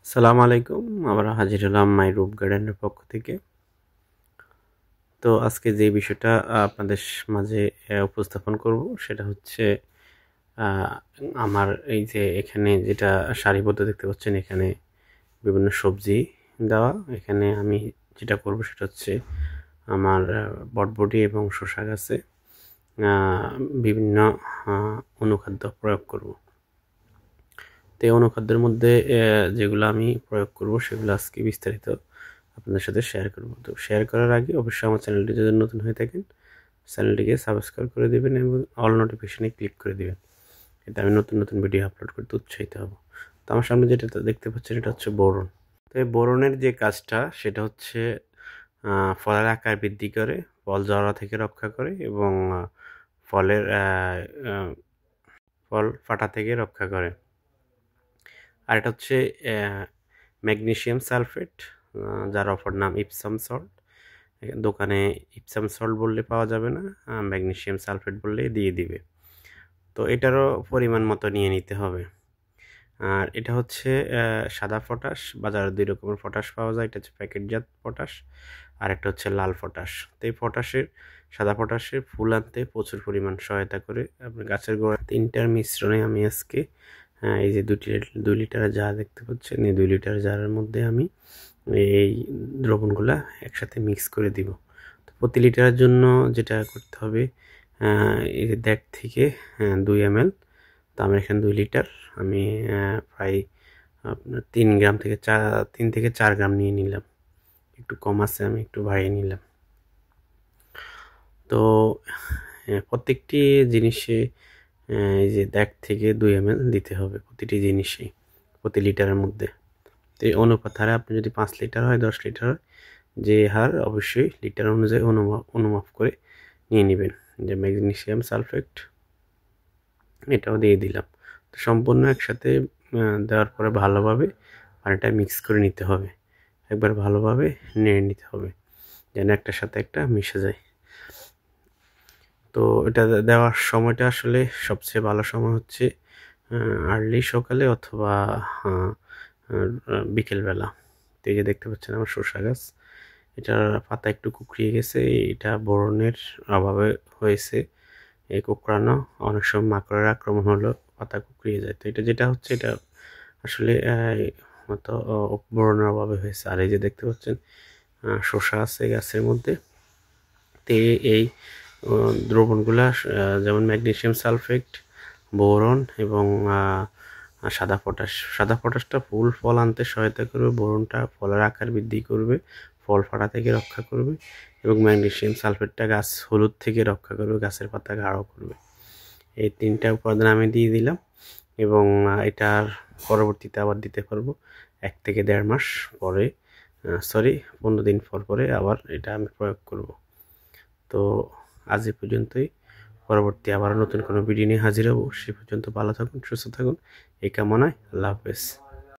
আসসালামু আলাইকুম। আবার হাজির হলাম মাই রুপ গার্ডেনের পক্ষ থেকে। তো আজকে যে বিষয়টা আপনাদের মাঝে উপস্থাপন করব সেটা হচ্ছে আহ, আমার এই যে এখানে যেটা সারিবদ্ধ দেখতে পাচ্ছেন, এখানে বিভিন্ন সবজি দেওয়া। এখানে আমি যেটা করব সেটা হচ্ছে আমার বটবটি এবং শসা গাছে আহ, বিভিন্ন অনুখাদ্য প্রয়োগ করব। তো এই অনুখাদ্যের মধ্যে যেগুলো আমি প্রয়োগ করব সেগুলো আজকে বিস্তারিত আপনাদের সাথে শেয়ার করব। তো শেয়ার করার আগে অবশ্যই আমার চ্যানেলটি যদি নতুন হয়ে থাকেন, চ্যানেলটিকে সাবস্ক্রাইব করে দেবেন এবং অল নোটিফিকেশনে ক্লিক করে দেবেন। এতে আমি নতুন নতুন ভিডিও আপলোড করতে উৎসাহিত হব। তো আমার সামনে যেটা দেখতে পাচ্ছেন এটা হচ্ছে বোরন। তো এই বোরনের যে কাজটা সেটা হচ্ছে ফলের আকার বৃদ্ধি করে, ফল ঝরা থেকে রক্ষা করে এবং ফলের ফল ফাটা থেকে রক্ষা করে। আর এটা হচ্ছে ম্যাগনেসিয়াম সালফেট, যার অপর নাম ইপসাম সল্ট। দোকানে ইপসাম সল্ট বললে পাওয়া যাবে না, ম্যাগনেসিয়াম সালফেট বললে দিয়ে দিবে। তো এটারও পরিমাণ মতো নিয়ে নিতে হবে। আর এটা হচ্ছে সাদা পটাশ। বাজারে দুই রকমের পটাশ পাওয়া যায়, এটা হচ্ছে প্যাকেটজাত পটাশ, আর একটা হচ্ছে লাল পটাশ। তো এই পটাশের, সাদা পটাশের ফুল আনতে প্রচুর পরিমাণ সহায়তা করে আপনার গাছের গোড়া। তিনটার মিশ্রণে আমি আজকে এই যে 2 লিটার জার দেখতে পাচ্ছেন, এই 2 লিটার জারের মধ্যে আমি এই দ্রবণগুলা একসাথে মিক্স করে দিব। তো প্রতি লিটারের জন্য যেটা করতে হবে, এই যে 1.5 থেকে 2 ml। তো আমার এখানে 2 লিটার, আমি প্রায় আপনার 3 গ্রাম থেকে 4 গ্রাম নিয়ে নিলাম। একটু কম আছে, আমি একটু বাড়িয়ে নিলাম। তো প্রত্যেকটি জিনিসে এই যে 1 থেকে 2 ml দিতে হবে প্রতিটি জিনিসেই, প্রতি লিটারের মধ্যে। তো এই অনুপাত হারে আপনি যদি 5 লিটার হয়, 10 লিটার হয়, যে হার অবশ্যই লিটার অনুযায়ী অনুমাপ করে নিয়ে নেবেন। যে ম্যাগনেসিয়াম সালফেট এটাও দিয়ে দিলাম। তো সম্পূর্ণ একসাথে দেওয়ার পরে ভালোভাবে পানিটা মিক্স করে নিতে হবে। একবার ভালোভাবে নেড়ে নিতে হবে যেন একটার সাথে একটা মিশে যায়। তো এটা দেওয়ার সময়টা আসলে সবচেয়ে ভালো সময় হচ্ছে আর্লি সকালে অথবা বিকেলবেলা। তো এই যে দেখতে পাচ্ছেন আমার শসা গাছ, এটার পাতা একটু কুকড়িয়ে গেছে। এটা বোরনের অভাবে হয়েছে এই কুকড়ানো। অনেক সময় মাকড়ের আক্রমণ হলো পাতা কুকড়িয়ে যায়। তো এটা যেটা হচ্ছে, এটা আসলে মতো বোরনের অভাবে হয়েছে। আর এই যে দেখতে পাচ্ছেন শসা আছে গাছের মধ্যে। তো এই দ্রবণগুলা যেমন ম্যাগনেসিয়াম সালফেট, বোরন এবং সাদা পটাশটা ফুল ফল আনতে সহায়তা করবে, বোরনটা ফলের আকার বৃদ্ধি করবে, ফল ফাটা থেকে রক্ষা করবে এবং ম্যাগনেসিয়াম সালফেটটা গাছ হলুদ থেকে রক্ষা করবে, গাছের পাতা গাঢ় করবে। এই 3টা উপাদান আমি দিয়ে দিলাম এবং এটার পরবর্তীতে আবার দিতে পারবো 1 থেকে 1.5 মাস পরে, 15 দিন পর পরে আবার এটা আমি প্রয়োগ করব। তো আজ এ পর্যন্তই। পরবর্তী আবারও নতুন কোনো ভিডিও নিয়ে হাজির হব। সে পর্যন্ত ভালো থাকুন, সুস্থ থাকুন, এই কামনায়। আল্লাহ হাফেজ।